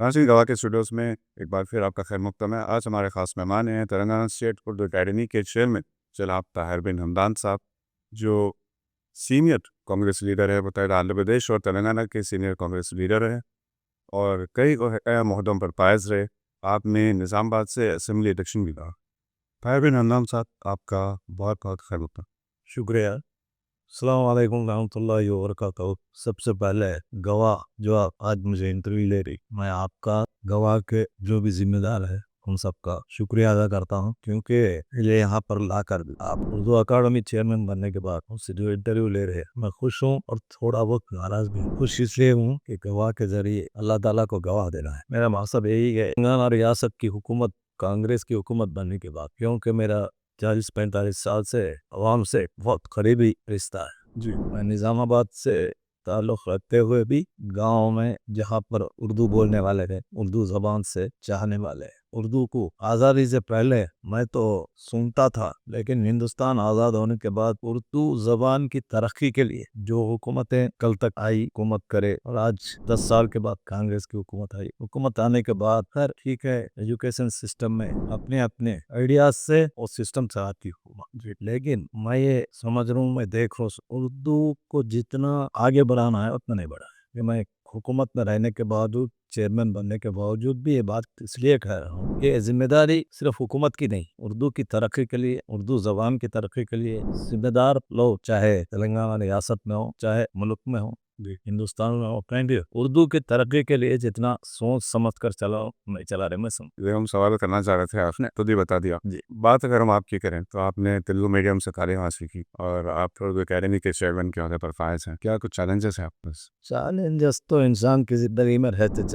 नाज़रीन, गवाह के स्टूडियोज़ में एक बार फिर आपका खैर मक़दम है। आज हमारे ख़ास मेहमान हैं तेलंगाना स्टेट उर्दू अकेडमी के चेयरमैन जनाब ताहिर बिन हमदान साहब, जो सीनियर कांग्रेस लीडर है मुत्तहिदा आंध्र प्रदेश और तेलंगाना के सीनियर कांग्रेस लीडर हैं और कई अहम ओहदों पर फायज़ रहे। आपने निज़ामाबाद से असेंबली इलेक्शन भी लड़ा। ताहिर बिन हमदान साहब, आपका बहुत बहुत खैर मक़दम। शुक्रिया। अस्सलाम वालेकुम रहमतुल्लाहि व बरकातहू। सबसे पहले गवाह जो आप आज मुझे इंटरव्यू ले रही, मैं आपका गवाह के जो भी जिम्मेदार है उन सबका शुक्रिया अदा करता हूँ, क्योंकि ये यहाँ पर लाकर आप उर्दू अकादमी चेयरमैन बनने के बाद मुझसे जो इंटरव्यू ले रहे हैं, मैं खुश हूँ और थोड़ा बहुत नाराज भी हूँ। खुश इसलिए हूँ कि गवाह के जरिए अल्लाह ताला को गवाह देना है। मेरा मकसद यही है, तेलंगाना रियासत की हुकूमत कांग्रेस की हुकूमत बनने के बाद, क्योंकि मेरा 40-45 साल से अवाम से बहुत करीबी रिश्ता है जी। मैं निज़ामाबाद से ताल्लुक़ रखते हुए भी गांव में जहाँ पर उर्दू बोलने वाले हैं, उर्दू ज़बान से चाहने वाले हैं, उर्दू को आज़ादी से पहले मैं तो सुनता था, लेकिन हिंदुस्तान आज़ाद होने के बाद उर्दू ज़बान की तरक्की के लिए जो हुकूमतें कल तक आई, हुकूमत करे, और आज 10 साल के बाद कांग्रेस की हुकूमत आई। हुकूमत आने के बाद खैर ठीक है, एजुकेशन सिस्टम में अपने अपने आइडियाज से और सिस्टम से आती हुकूमत, लेकिन मैं ये समझ रहा हूँ, मैं देख रहा हूँ उर्दू को जितना आगे बढ़ाना है उतना नहीं बढ़ा है। मैं हुकूमत में रहने के बावजूद, चेयरमैन बनने के बावजूद भी ये बात इसलिए कह रहा हूँ कि जिम्मेदारी सिर्फ हुकूमत की नहीं, उर्दू की तरक्की के लिए, उर्दू ज़बान की तरक्की के लिए जिम्मेदार लोग, चाहे तेलंगाना रियासत में हो, चाहे मुल्क में हो, हिंदुस्तान में हो, कहीं भी उर्दू की तरक्की के लिए जितना सोच समझ कर चलाओ, नहीं चला रहे। मैं ये हम सवाल करना चाह रहे थे, आपने खुद ही बता दिया जी। बात। अगर हम आपकी करें तो आपने तेलुगु मीडियम से तालीम हासिल की और आप उर्दू अकेडमी के चेयरमैन के अहदे पर फायज हैं। क्या कुछ चैलेंजेस हैं आपके पास? चैलेंजेस तो इंसान की जिंदगी में रहते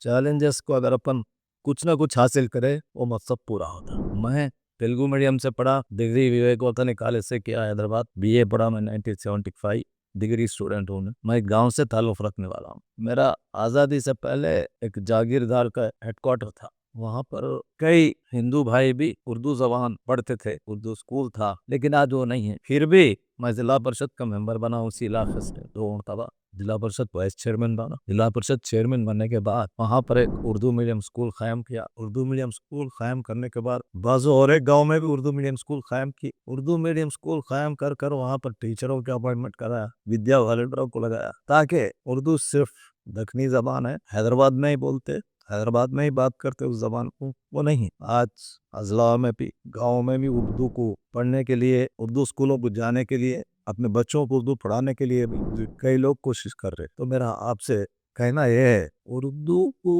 चैलेंजेस को अगर अपन कुछ ना कुछ हासिल करे वो मकसद पूरा होता। मैं तेलुगु मीडियम से पढ़ा, डिग्री विवेकानंद कॉलेज से किया हैदराबाद, बीए पढ़ा मैं 1975, डिग्री स्टूडेंट हूँ मैं गांव से ताल्लुक़ रखने वाला हूँ। मेरा आज़ादी से पहले एक जागीरदार का हेडक्वार्टर था, वहाँ पर कई हिंदू भाई भी उर्दू ज़बान पढ़ते थे, उर्दू स्कूल था, लेकिन आज वो नहीं है। फिर भी मैं जिला परिषद का मेंबर बना उसी इलाके से 2 मरतबा, जिला परिषद वाइस चेयरमैन बना। जिला परिषद चेयरमैन बनने के बाद वहाँ पर एक उर्दू मीडियम स्कूल कायम किया। उर्दू मीडियम स्कूल कायम करने के बाद बाजू और एक गांव में भी उर्दू मीडियम स्कूल कायम की। उर्दू मीडियम स्कूल कायम कर कर वहाँ पर टीचरों के अपॉइंटमेंट कराया, विद्या वॉलंटियरों को लगाया, ताकि उर्दू सिर्फ दक्षिणी जबान है, हैदराबाद में ही बोलते, हैदराबाद में ही बात करते उस जबान को, वो नहीं। आज अजला में भी, गाँव में भी उर्दू को पढ़ने के लिए, उर्दू स्कूलों को जाने के लिए, अपने बच्चों को उर्दू पढ़ाने के लिए भी कई लोग कोशिश कर रहे। तो मेरा आपसे कहना यह है, उर्दू को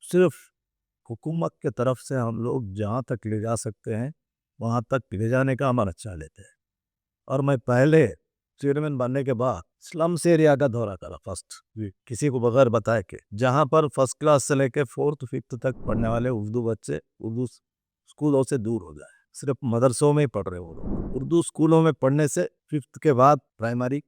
सिर्फ हुकूमत के तरफ से हम लोग जहाँ तक ले जा सकते हैं वहाँ तक ले जाने का अमल अच्छा लेते हैं। और मैं पहले चेयरमैन बनने के बाद स्लम्स एरिया का दौरा करा फर्स्ट, किसी को बगैर बताए के, जहाँ पर फर्स्ट क्लास से लेकर 4th 5th तक पढ़ने वाले उर्दू बच्चे उर्दू स्कूलों से दूर हो जाए, सिर्फ मदरसों में ही पढ़ रहे हो लोग। उर्दू स्कूलों में पढ़ने से 5th के बाद प्राइमरी,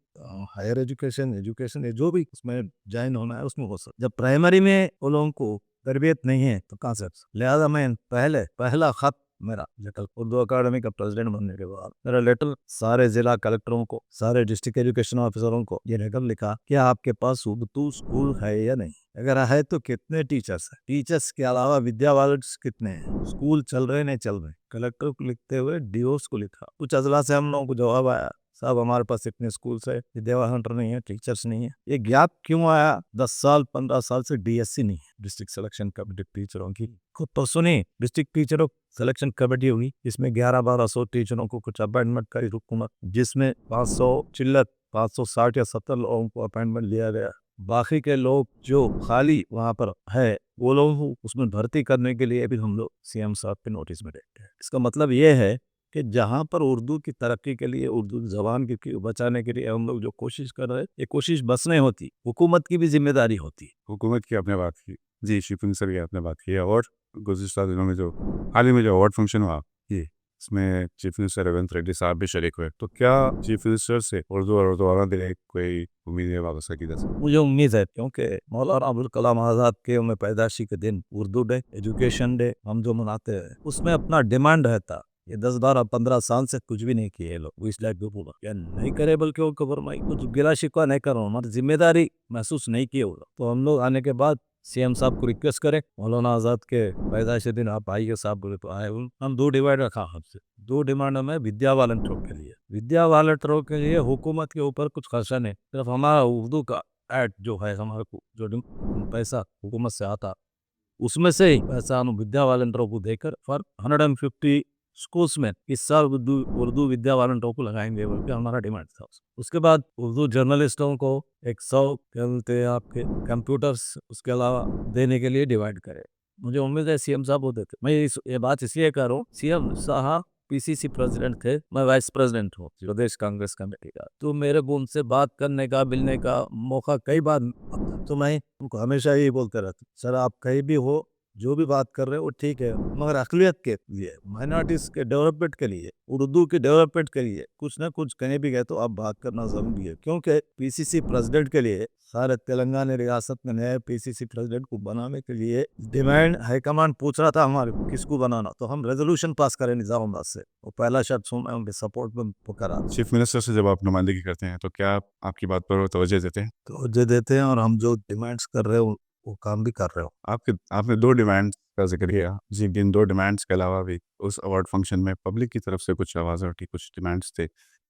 हायर एजुकेशन, एजुकेशन जो भी उसमें ज्वाइन होना है उसमें हो सकता। जब प्राइमरी में वो लोगों को तरबियत नहीं है तो कहाँ से? लिहाजा मैं पहला खत मेरा लेटर उर्दू अकादमी का प्रेसिडेंट बनने के बाद मेरा लेटर सारे जिला कलेक्टरों को, सारे डिस्ट्रिक्ट एजुकेशन ऑफिसरों को ये लेटर लिखा कि आपके पास उर्दू स्कूल है या नहीं, अगर है तो कितने टीचर्स हैं, टीचर्स के अलावा विद्या वॉलंटियर्स कितने हैं, स्कूल चल रहे नहीं चल रहे। कलेक्टर को लिखते हुए डीओस को लिखा। कुछ अजला से हम लोगों को जवाब आया, साहब हमारे पास इतने स्कूल है, विद्या वॉलंटियर नहीं है, टीचर्स नहीं है। ये गैप क्यों आया? 10 साल 15 साल से डीएससी नहीं है, डिस्ट्रिक्ट सिलेक्शन कमेटी टीचरों की। खुद तो सुनी, डिस्ट्रिक्ट टीचरों सिलेक्शन कमेटी हुई, इसमें 1100-1200 टीचरों को कुछ अपॉइंटमेंट करी हुकूमत, जिसमें 500 चिल्लत 560 या 70 लोगों को अपॉइंटमेंट लिया गया। बाकी के लोग जो खाली वहाँ पर है वो लोग उसमें भर्ती करने के लिए भी हम लोग सीएम साहब के नोटिस में देखते हैं। इसका मतलब ये है कि जहाँ पर उर्दू की तरक्की के लिए, उर्दू जबान की बचाने के लिए हम लोग जो कोशिश कर रहे हैं, ये कोशिश बस नहीं होती, हुकूमत की भी जिम्मेदारी होती है। हुकूमत की आपने बात की जी, चीफ मिनिस्टर की आपने बात की है, और गुज़िश्ता दिनों में जो हाल ही में जो अवार्ड फंक्शन हुआ जी, इसमें चीफ मिनिस्टर रेवंत रेड्डी साहब भी शरीक हुए। तो क्या चीफ मिनिस्टर से उर्दू और उर्दू दिले कोई उम्मीद है वाबस्ता की जा सकती? मुझे उम्मीद है, क्योंकि मौलाना अबुल कलाम आज़ाद के उम्र पैदाशी के दिन उर्दू डे, एजुकेशन डे हम जो मनाते हैं, उसमें अपना डिमांड रहता। ये 10-12-15 साल से कुछ भी नहीं किए लोग, वो इसलिए बोला क्या नहीं करे, बल्कि वो खबर मैं कुछ गिला शिकवा नहीं कर रहा हूँ, हमारी जिम्मेदारी महसूस नहीं किए वो लोग। तो हम लोग आने के बाद सीएम साहब को रिक्वेस्ट करें मौलाना आज़ाद के पैदाइशी दिन आप आइए साहब, बोले तो आए। हम 2 डिवाइड रखा हमसे, 2 डिमांड में विद्या वॉलंटियरों के लिए, विद्या वॉलंटियरों के लिए हुकूमत के ऊपर कुछ खर्चा नहीं, सिर्फ हमारा उर्दू का ऐड जो है हमारे को जो पैसा हुकूमत से आता उसमें से ही पैसा हम विद्या वॉलंटियरों को देकर फॉर 150 स्कूल्स में इस साल उर्दू विद्या वॉलंटियरों को लगाएंगे बोल के हमारा डिमांड था। उसके बाद उर्दू जर्नलिस्टों को 100 क्या बोलते हैं आपके कंप्यूटर्स उसके अलावा देने के लिए डिवाइड करें। मुझे उम्मीद है सीएम साहब वो देते। मैं ये बात इसलिए कर रहा हूँ, सीएम साहब पीसीसी प्रेसिडेंट थे, मैं वाइस प्रेसिडेंट हूँ प्रदेश कांग्रेस कमेटी का, तो मेरे को उनसे बात करने का मिलने का मौका कई बार, तो मैं उनको हमेशा यही बोलते रहता, सर आप कहीं भी हो, जो भी बात कर रहे हो वो ठीक है, मगर अक़लियत के लिए, माइनॉरिटीज के डेवलपमेंट के लिए, उर्दू के डेवलपमेंट के लिए कुछ ना कुछ कहीं भी गए तो आप बात करना जरूरी है। क्योंकि पीसीसी प्रेसिडेंट के लिए सारे तेलंगाना रियासत में नए पीसीसी प्रेसिडेंट को बनाने के लिए डिमांड हाईकमान पूछ रहा था हमारे को किसको बनाना, तो हम रेजोल्यूशन पास करें निजामुद्दीन से, वो पहला शर्त मैं उनके सपोर्ट में पुकारा। चीफ मिनिस्टर से जब आप नुमाइंदगी करते हैं तो क्या आप आपकी बात पर तवज्जो देते हैं? तवज्जो देते हैं और हम जो डिमांड्स कर रहे हो वो काम भी कर रहे हो। आपने 2 डिमांड्स का ज़िक्र किया, जी, इन 2 डिमांड्स के अलावा भी उस अवार्ड फंक्शन में पब्लिक की तरफ से कुछ आवाज़ें उठी, कुछ डिमांड्स थे,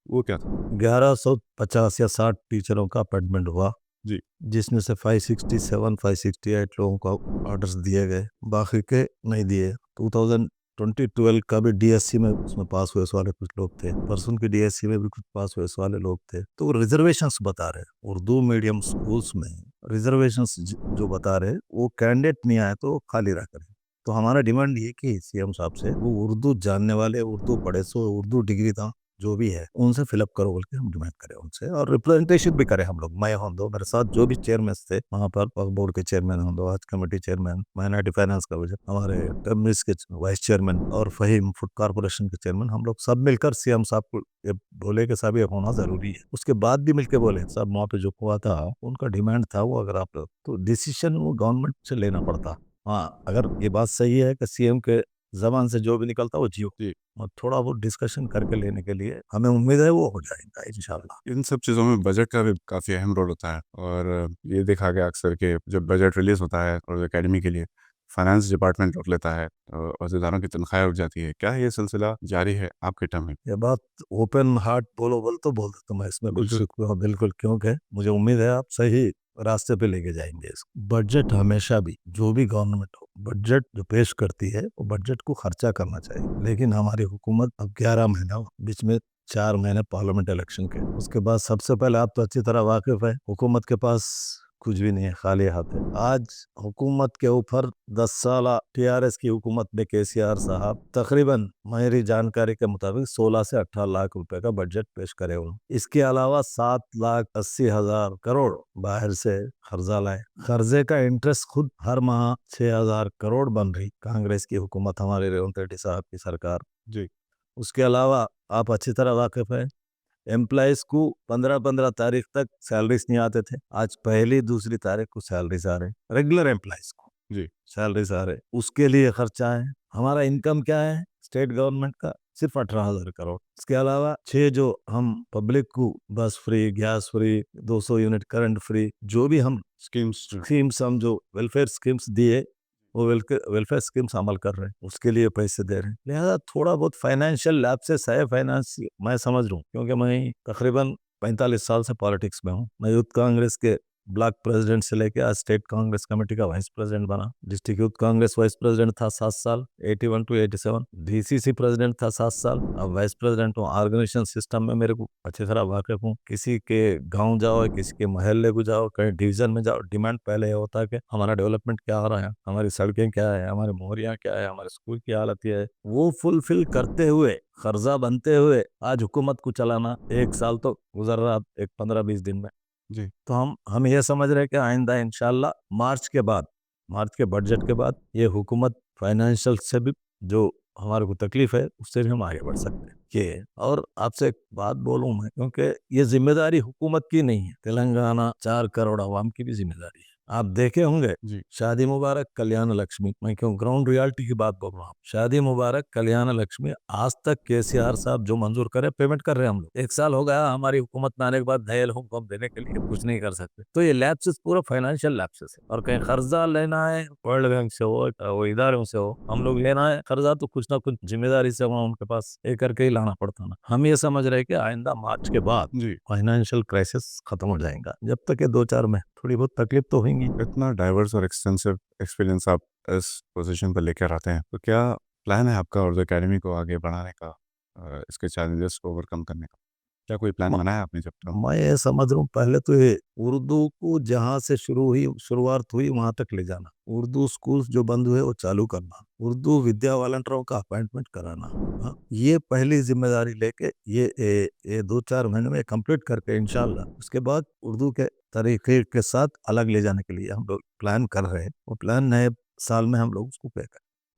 वो क्या था? 1150 या 60 टीचरों का अपॉइंटमेंट हुआ, जी, जिसमें से 567 568 लोगों को ऑर्डर्स दिए गए, बाकी के नहीं दिए। 2012 का भी डीएससी में उसमें पास हुए वाले कुछ लोग थे, परसों की डीएससी में भी कुछ पास हुए वाले लोग थे, तो रिजर्वेशंस बता रहे उर्दू मीडियम स्कूल्स में रिजर्वेशंस जो बता रहे वो कैंडिडेट नहीं आए तो खाली रह करें। तो हमारा डिमांड ये कि सीएम साहब से वो उर्दू जानने वाले, उर्दू पढ़े सो, उर्दू डिग्री था जो भी है उनसे फिलअप करो बोल के हम डिमांड करें उनसे, और रिप्रेजेंटेशन भी करें हम लोग, मैं हों दो, मेरे साथ जो भी चेयरमैन थे वहाँ पर, वक्फ बोर्ड के चेयरमैन हों दो, हज कमेटी चेयरमैन, माइनॉरिटी फाइनेंस का हमारे कम्युनिस्ट के वाइस चेयरमैन और फहीम फूड कॉर्पोरेशन के चेयरमैन, हम लोग सब मिलकर सीएम साहब को ये बोले कि साहब ये होना जरूरी है। उसके बाद भी मिलकर बोले साहब वहाँ पे जो हुआ था उनका डिमांड था वो, अगर आप तो डिसीजन वो गवर्नमेंट से लेना पड़ता। हाँ, अगर ये बात सही है कि सीएम के जबान से जो भी निकलता वो जियो, जी। और थोड़ा बहुत डिस्कशन करके लेने के लिए हमें उम्मीद है वो हो जाएगा इंशाल्लाह। इन सब चीज़ों में बजट का भी काफ़ी अहम रोल होता है और ये देखा गया अक्सर कि जब बजट रिलीज़ होता है और एकेडमी के लिए फाइनेंस डिपार्टमेंट रोक लेता है और अहदेदारों की तनख्वाहें रुक जाती है। क्या ये सिलसिला जारी है आपके टर्म में? ये बात ओपन हार्ट बोल तो बोल देता मैं इसमें बिल्कुल बिल्कुल, क्योंकि मुझे उम्मीद है आप सही रास्ते पे लेके जाएंगे इसको। बजट हमेशा भी जो भी गवर्नमेंट हो, बजट जो पेश करती है वो बजट को खर्चा करना चाहिए, लेकिन हमारी हुकूमत अब 11 महीना बीच में 4 महीने पार्लियामेंट इलेक्शन के, उसके बाद सबसे पहले आप तो अच्छी तरह वाकिफ है हुकूमत के पास कुछ भी नहीं है, खाली हाथ है। आज हुकूमत के ऊपर 10 साल टीआरएस की हुकूमत में केसीआर साहब तकरीबन मेरी जानकारी के मुताबिक 16 से 18 लाख रुपए का बजट पेश करे उन्होंने। इसके अलावा 7,80,000 करोड़ बाहर से कर्जा लाए, कर्जे का इंटरेस्ट खुद हर माह 6,000 करोड़ बन रही कांग्रेस की हुकूमत, हमारे रेवंत रेड्डी साहब की सरकार। जी। उसके अलावा आप अच्छी तरह वाकिफ है एम्प्लॉयज को 15-15 तारीख तक सैलरीज नहीं आते थे, आज पहली दूसरी तारीख को सैलरीज आ रहे, रेगुलर एम्प्लॉयज को जी। सैलरीज आ रहे, उसके लिए खर्चा है। हमारा इनकम क्या है स्टेट गवर्नमेंट का सिर्फ 18,000 करोड़। इसके अलावा 6 जो हम पब्लिक को बस free, gas free, 200 unit current free, जो भी हम स्कीम्स हम जो वेलफेयर स्कीम्स दिए वो वेलफेयर स्कीम्स अमल कर रहे हैं, उसके लिए पैसे दे रहे हैं। लिहाजा थोड़ा बहुत फाइनेंशियल लैप्सेस है, फाइनेंस मैं समझ रहा हूँ, क्योंकि मैं तकरीबन 45 साल से पॉलिटिक्स में हूँ। मैं यूथ कांग्रेस के ब्लॉक प्रेसिडेंट से लेकर आज स्टेट कांग्रेस कमेटी का वाइस प्रेसिडेंट बना, district youth Congress vice president था 7 साल 81 to 87, डीसीसी प्रेसिडेंट था 7 साल, अब वाइस प्रेसिडेंट हूँ। ऑर्गेनाइजेशन सिस्टम में मेरे को अच्छी तरह वाकिफ हूँ। किसी के गांव जाओ, किसी के महल्ले को जाओ, कहीं डिवीजन में जाओ, डिमांड पहले ये होता है कि हमारा डेवलपमेंट क्या हो रहा है, हमारी सड़कें क्या है, हमारे मोहरियाँ क्या है, हमारे स्कूल की हालत क्या है, वो फुलफिल करते हुए कर्जा बनते हुए आज हुकूमत को चलाना 1 साल तो गुजर रहा, एक 15-20 दिन में। जी। तो हम ये समझ रहे हैं कि आइंदा इंशाल्लाह मार्च के बजट के बाद ये हुकूमत फाइनेंशियल से भी जो हमारे को तकलीफ है उससे भी हम आगे बढ़ सकते हैं। ये और आपसे एक बात बोलूं मैं, क्योंकि ये जिम्मेदारी हुकूमत की नहीं है, तेलंगाना 4 करोड़ अवाम की भी जिम्मेदारी है। आप देखे होंगे जी। शादी मुबारक कल्याण लक्ष्मी, मैं क्यों ग्राउंड रियलिटी की बात बोल रहा हूँ। शादी मुबारक कल्याण लक्ष्मी आज तक केसीआर साहब जो मंजूर करे पेमेंट कर रहे हैं हम लोग। 1 साल हो गया हमारी हुकूमत में आने के बाद नए लोगों को हम देने के लिए कुछ नहीं कर सकते। तो ये लैप्सेस पूरा फाइनेंशियल लैप्सेस है। और कहीं कर्जा लेना है वर्ल्ड बैंक से हो, वो इदारों से हो, हम लोग लेना है कर्जा तो कुछ ना कुछ जिम्मेदारी से वहाँ उनके पास ये करके ही लाना पड़ता ना। हम ये समझ रहे हैं कि आइंदा मार्च के बाद जी। फाइनेंशियल क्राइसिस खत्म हो जाएगा। जब तक ये 2-4 में थोड़ी बहुत तकलीफ तो होंगी। इतना डाइवर्स और एक्सटेंसिव एक्सपीरियंस आप इस पोजीशन पर लेकर आते हैं, तो क्या प्लान है आपका उर्दू एकेडमी को आगे बढ़ाने का, इसके चैलेंजेस को ओवरकम करने का? क्या कोई प्लान म- बनाया आपने जब तक? मैं ये समझ रहा हूँ पहले तो ये उर्दू को जहाँ से शुरुआत हुई वहां तक ले जाना, उर्दू स्कूल्स जो बंद हुए वो चालू करना, उर्दू विद्या वॉलंटियरों का अपॉइंटमेंट कराना। हाँ, ये पहली जिम्मेदारी लेके ये 2-4 महीने में कंप्लीट करके इंशाल्लाह उसके बाद उर्दू के तरीके के साथ अलग ले जाने के लिए हम लोग प्लान कर रहे हैं। वो प्लान नए साल में हम लोग उसको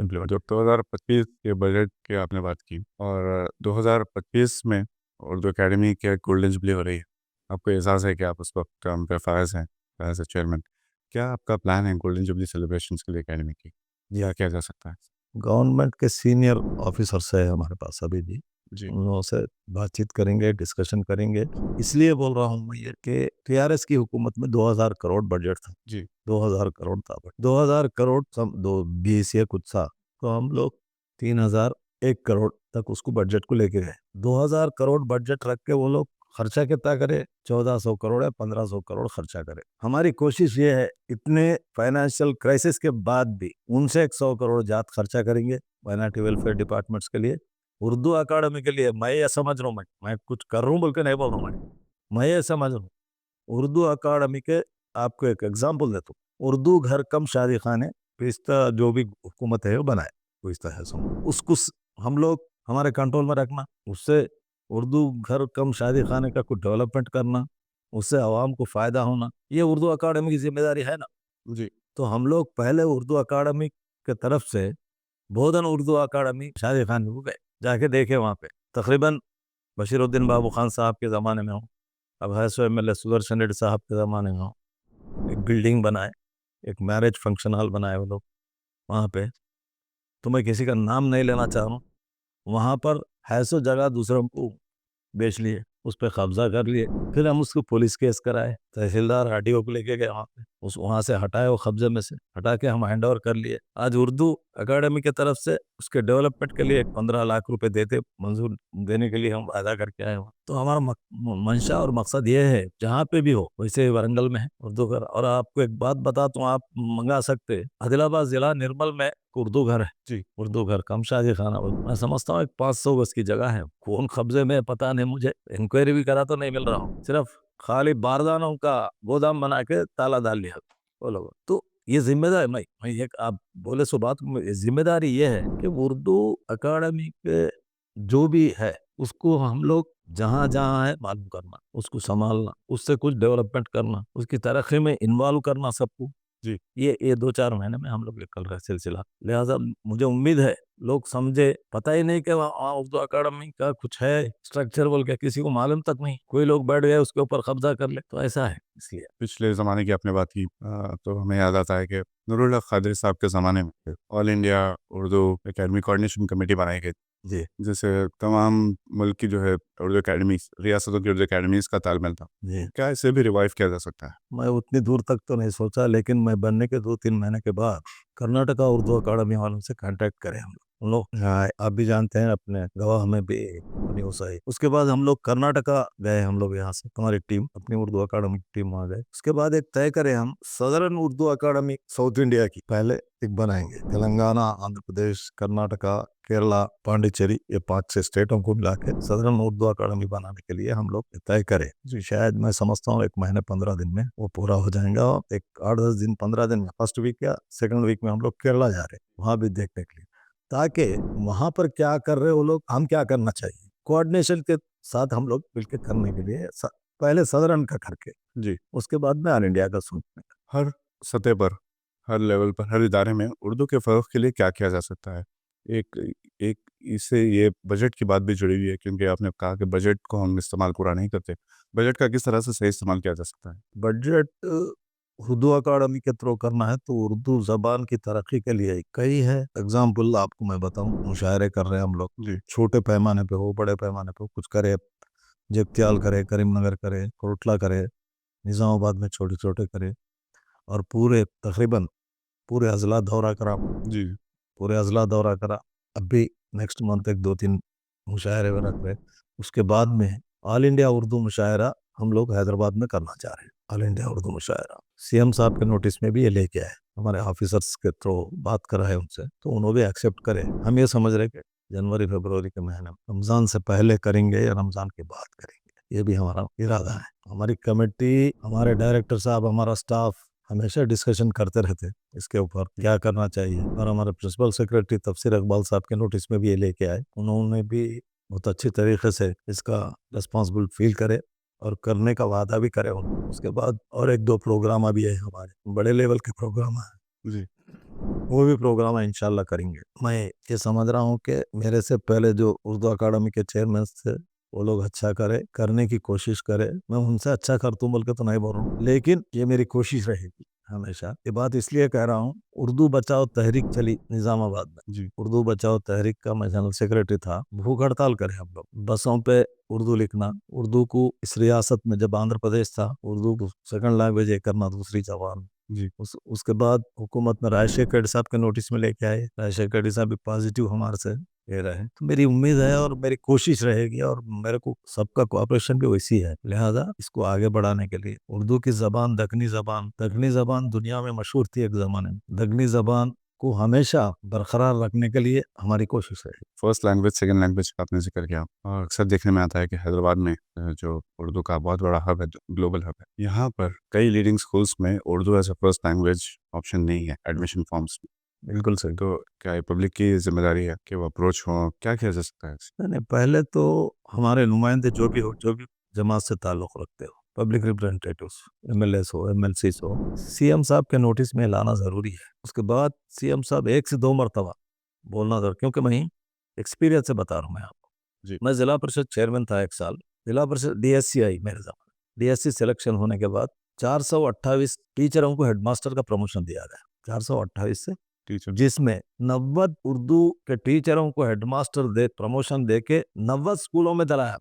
इम्प्लीमेंट। जब 2025 के बजट की आपने बात की और 2025 में उर्दू एकेडमी की गोल्डन जुबली हो रही है, आपको एहसास है कि आप उस वक्त हम पे फायज हैं एज ए चेयरमैन, क्या आपका प्लान है गोल्डन जुबली सेलिब्रेशंस के लिए एकेडमी की? क्या किया जा सकता है? गवर्नमेंट के सीनियर ऑफिसर्स है हमारे पास अभी भी, जी। उन लोगों से बातचीत करेंगे, डिस्कशन करेंगे। इसलिए बोल रहा हूँ मैं ये कि टीआरएस की हुकूमत में 2000 करोड़ बजट था, जी। 2000 करोड़ था। 2000 करोड़ सम दो 20 या कुछ था, तो हम लोग 3001 करोड़ तक उसको बजट को लेके गए। 2000 करोड़ बजट रख के वो लोग खर्चा कितना करे, 1400 करोड़ या 1500 करोड़ खर्चा करे। हमारी कोशिश ये है इतने फाइनेंशियल क्राइसिस के बाद भी उनसे 100 करोड़ ज्यादा खर्चा करेंगे माइनॉरिटी वेलफेयर डिपार्टमेंट्स के लिए, उर्दू अकादमी के लिए। मैं ये समझ रहा हूँ, मैं कुछ कर रहा हूँ बोल के नहीं बोल रहा हूँ, मैं ये समझ रहा हूँ उर्दू अकादमी के। आपको एक एग्जांपल देता हूँ, उर्दू घर कम शादी खाने पिस्ता जो भी हुकूमत है वो बनाए, पिस्ता है सो उसको हम लोग हमारे कंट्रोल में रखना, उससे उर्दू घर कम शादी खाने का कुछ डेवलपमेंट करना, उससे आवाम को फायदा होना, ये उर्दू अकादमी की जिम्मेदारी है ना। जी। तो हम लोग पहले उर्दू अकादमी के तरफ से बोधन उर्दू अकादमी शादी खान को गए, जाके देखे वहाँ पे तकरीबन बशीरुद्दीन बाबू खान साहब के ज़माने में हो, अब है सो एमएलए सुदर्शन रेड्डी साहब के ज़माने में हो, एक बिल्डिंग बनाए, एक मैरिज फंक्शन हॉल बनाए वो लोग वहाँ पे। तो मैं किसी का नाम नहीं लेना चाह रहा हूँ, वहाँ पर है सो जगह दूसरों को बेच लिए, उस पर कब्जा कर लिए। फिर हम उसको पुलिस केस कराए, तहसीलदार आरटीओ को लेके गए वहाँ पे, उस वहाँ से हटाए, वो कब्जे में से हटा के हम हैंड ओवर कर लिए। आज उर्दू अकादमी की तरफ से उसके डेवलपमेंट के लिए 15 लाख रुपए देते मंजूर देने के लिए हम वादा करके आए वहाँ। तो हमारा मंशा और मकसद ये है जहाँ पे भी हो, वैसे वरंगल में है उर्दू घर। और आपको एक बात बताता हूँ, आप मंगा सकते, आदिलाबाद जिला निर्मल में उर्दू घर है। जी। उर्दू घर कम शादी खाना, मैं समझता हूँ एक 500 गज की जगह है, कौन कब्जे में पता नहीं, मुझे इंक्वायरी भी करा तो नहीं मिल रहा हूँ, सिर्फ खाली बारदानों का गोदाम बना के ताला डाल लिया वो लोग। तो ये जिम्मेदारी मैं एक आप बोले सो बात, जिम्मेदारी ये है कि उर्दू अकादमी के जो भी है उसको हम लोग जहाँ जहाँ है मालूम करना, उसको संभालना, उससे कुछ डेवलपमेंट करना, उसकी तरक्की में इन्वॉल्व करना सबको। जी। ये 2-4 महीने में हम लोग निकल रहे सिलसिला। लिहाजा मुझे उम्मीद है लोग समझे, पता ही नहीं कि वहाँ उर्दू अकादमी का कुछ है स्ट्रक्चर बोल के, किसी को मालूम तक नहीं, कोई लोग बैठ गए उसके ऊपर कब्जा कर ले, तो ऐसा है इसलिए। पिछले ज़माने की आपने बात की, तो हमें याद आता है कि नूरुल हक कादरी साहब के ज़माने में all India Urdu academy coordination committee बनाई गई, जी जिसे तमाम मुल्क की जो है उर्दू एकेडमीज, रियासतों की उर्दू एकेडमीज़ का तालमेल था। जी क्या इसे भी रिवाइव किया जा सकता है? मैं उतनी दूर तक तो नहीं सोचा, लेकिन मैं बनने के 2-3 महीने के बाद कर्नाटका उर्दू अकादमी वालों से कांटेक्ट करें हम लोग। उन लोग हाँ, आप भी जानते हैं अपने गवाह में भी बनी उसाई। उसके बाद हम लोग कर्नाटका गए, हम लोग यहाँ से हमारी टीम, अपनी उर्दू अकादमी की टीम वहाँ गए। उसके बाद एक तय करें हम सदर्न उर्दू अकादमी साउथ इंडिया की पहले एक बनाएंगे, तेलंगाना, आंध्र प्रदेश, कर्नाटका, केरला, पांडिचेरी, ये 5-6 स्टेटों को मिला के सदर्न उर्दू अकादमी बनाने के लिए हम लोग तय करें। शायद मैं समझता हूँ 1 महीने 15 दिन में वो पूरा हो जाएगा। एक 8-10 दिन 15 दिन में फर्स्ट वीक या सेकंड वीक में हम लोग केरला जा रहे हैं, वहाँ भी देखने के लिए, ताकि वहाँ पर क्या कर रहे वो लोग, हम क्या करना चाहिए, कोऑर्डिनेशन के साथ हम लोग मिलकर करने के लिए पहले सदर्न का करके जी। उसके बाद में ऑल इंडिया का सोचने का। हर सतह पर, हर लेवल पर, हर इदारे में उर्दू के फ़रोग़ के लिए क्या किया जा सकता है? एक एक इससे ये बजट की बात भी जुड़ी हुई है, क्योंकि आपने कहा कि बजट को हम इस्तेमाल पूरा नहीं करते। बजट का किस तरह से सही इस्तेमाल किया जा सकता है? बजट उर्दू अकाडमी के थ्रू करना है तो उर्दू ज़बान की तरक्की के लिए कई है एग्जाम्पल आपको मैं बताऊं। मुशायरे कर रहे हैं हम लोग, जी छोटे पैमाने पे हो बड़े पैमाने पे हो, कुछ करे, जगत्याल करे, करीमनगर करे, कोटला करे, निज़ामाबाद में छोटे छोटे करे, और पूरे तकरीबन पूरे अजला दौरा करा, जी पूरे अजला दौरा करा। अब भी नेक्स्ट मंथ एक 2-3 मुशायरे में रख रहे। उसके बाद में ऑल इंडिया उर्दू मुशायरा हम लोग हैदराबाद में करना चाह रहे हैं। ऑल इंडिया उर्दू मुशायरा सीएम साहब के नोटिस में भी ये लेके आए, हमारे ऑफिसर्स के थ्रू बात करा है उनसे, तो उन्होंने भी एक्सेप्ट करे। हम ये समझ रहे कि जनवरी फरवरी के महीने में, रमज़ान से पहले करेंगे या रमज़ान के बाद करेंगे, ये भी हमारा इरादा है। हमारी कमेटी, हमारे डायरेक्टर साहब, हमारा स्टाफ हमेशा डिस्कशन करते रहते इसके ऊपर क्या करना चाहिए, और हमारे प्रिंसिपल सेक्रेटरी तफसीर इकबाल साहब के नोटिस में भी ये लेके आए। उन्होंने भी बहुत अच्छी तरीके से इसका रिस्पॉन्सिबल फील करे और करने का वादा भी करे उन्होंने। उसके बाद और 1-2 प्रोग्राम अभी है, हमारे बड़े लेवल के प्रोग्राम है, जी वो भी प्रोग्राम इंशाल्लाह करेंगे। मैं ये समझ रहा हूँ कि मेरे से पहले जो उर्दू अकाडमी के चेयरमैन थे वो लोग अच्छा करे, करने की कोशिश करे। मैं उनसे अच्छा कर दूं बोल के तो नहीं बोल रहा हूँ, लेकिन ये मेरी कोशिश रहेगी हमेशा। ये बात इसलिए कह रहा हूँ, उर्दू बचाओ तहरीक चली निजामाबाद में, जी उर्दू बचाओ तहरीक का मैं जनरल सेक्रेटरी था। भूख हड़ताल करे हम लोग, बसों पे उर्दू लिखना, उर्दू को इस रियासत में जब आंध्र प्रदेश था, उर्दू को सेकंड लैंग्वेज ये करना दूसरी जबान। जी उसके बाद हुकूमत में राजशेखर रेड्डी साहब के नोटिस में लेके आए, राजशेखर रेड्डी साहब भी पॉजिटिव हमारे से ये रहे। तो मेरी उम्मीद है और मेरी कोशिश रहेगी, और मेरे को सबका कोऑपरेशन भी वैसी है, लिहाजा इसको आगे बढ़ाने के लिए उर्दू की जबान, दक्कनी जबान दुनिया में मशहूर थी एक जमाने में, दक्कनी जबान को हमेशा बरकरार रखने के लिए हमारी कोशिश है। फर्स्ट लैंग्वेज सेकंड लैंग्वेज का आपने जिक्र किया, और अक्सर देखने में आता है कि हैदराबाद में जो उर्दू का बहुत बड़ा हब है, ग्लोबल हब है, यहाँ पर कई लीडिंग स्कूल्स में Urdu as a first language option नहीं है एडमिशन फॉर्म्स में। बिल्कुल सही। तो क्या ये पब्लिक की जिम्मेदारी है कि वो अप्रोच हो, क्या किया जा सकता है इससे? नहीं, पहले तो हमारे नुमाइंदे जो भी हो, जो भी जमात से ताल्लुक़ रखते हो, पब्लिक रिप्रेजेंटेटिव्स, एमएलएस हो, एमएलसीस हो, सीएम साहब के नोटिस में लाना ज़रूरी है। उसके बाद सीएम साहब 1 से 2 मरतबा बोलना ज़रूरी, क्योंकि मैं एक्सपीरियंस से बता रहा हूँ मैं आपको। जी मैं ज़िला परिषद चेयरमैन था 1 साल, ज़िला परिषद डीएससी आई मेरे ज़माने, डीएससी सिलेक्शन होने के बाद 428 टीचरों को हेडमास्टर का प्रमोशन दिया गया, 428 से, टीचर जिसमें 90 उर्दू के टीचरों को हेडमास्टर दे प्रमोशन दे के 90 स्कूलों में डलाया।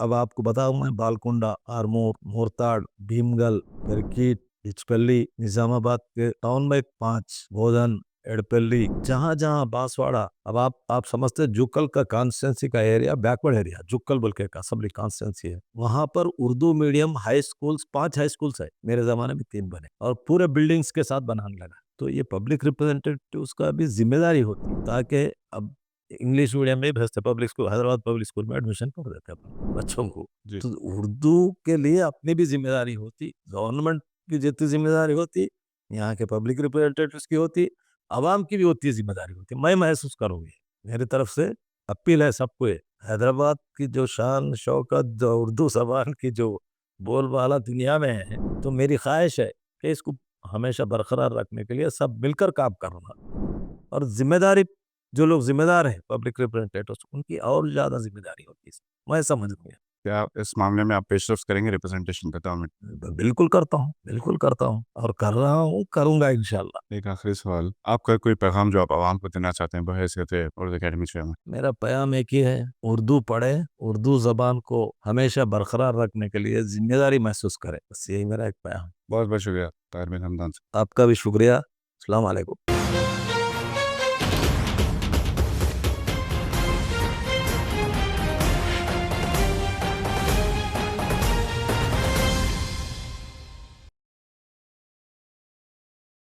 अब आपको बताऊं मैं, बालकुंडा, आरमूर, मोरताड़, भीमगल, पेरकीट, इचपल्ली, निजामाबाद के टाउन में 5, बोधन, एड़पल्ली, जहां जहां बांसवाड़ा, अब आप समझते जुक्कल का कॉन्स्टिट्यूंसी का एरिया बैकवर्ड एरिया, जुक्कल बोल के असेंबली कॉन्स्टिट्यूंसी है, वहां पर Urdu medium high schools 5 high schools है, मेरे जमाने में 3 बने, और पूरे बिल्डिंग्स के साथ बनाने लगा। तो ये पब्लिक रिप्रेजेंटेटिव्स का भी जिम्मेदारी होती है, ताकि अब इंग्लिश मीडियम में भेजते, public school, Hyderabad public school में एडमिशन कर देते अपने बच्चों को। जी तो उर्दू के लिए अपनी भी जिम्मेदारी होती, गवर्नमेंट की जितनी जिम्मेदारी होती, यहाँ के पब्लिक रिप्रेजेंटेटिव्स की होती, आवाम की भी होती है जिम्मेदारी होती। मैं महसूस करूँगी, मेरी तरफ से अपील है सबको, हैदराबाद की जो शान शौकत, जो उर्दू जबान की जो बोलबाला दुनिया में है, तो मेरी ख्वाहिश है कि इसको हमेशा बरकरार रखने के लिए सब मिलकर काम करना, और जिम्मेदारी, जो लोग जिम्मेदार हैं पब्लिक रिप्रेजेंटेटिव्स, उनकी और ज़्यादा जिम्मेदारी होती है, मैं समझ गया। क्या इस मामले में आप पेशरफ करेंगे रिप्रेजेंटेशन का गवर्नमेंट? बिल्कुल करता हूँ, बिल्कुल करता हूँ, और कर रहा हूँ, करूँगा इंशाल्लाह। एक आखिरी सवाल, आपका कोई पैगाम जो आप आवाम को देना चाहते हैं बहैसियत उर्दू अकेडमी चेयरमैन? मेरा पैगाम एक ही है, उर्दू पढ़े, उर्दू ज़बान को हमेशा बरकरार रखने के लिए जिम्मेदारी महसूस करें, बस यही मेरा एक पैगाम। बहुत बहुत शुक्रिया ताहिर बिन हमदान। आपका भी शुक्रिया। अस्सलाम वालेकुम।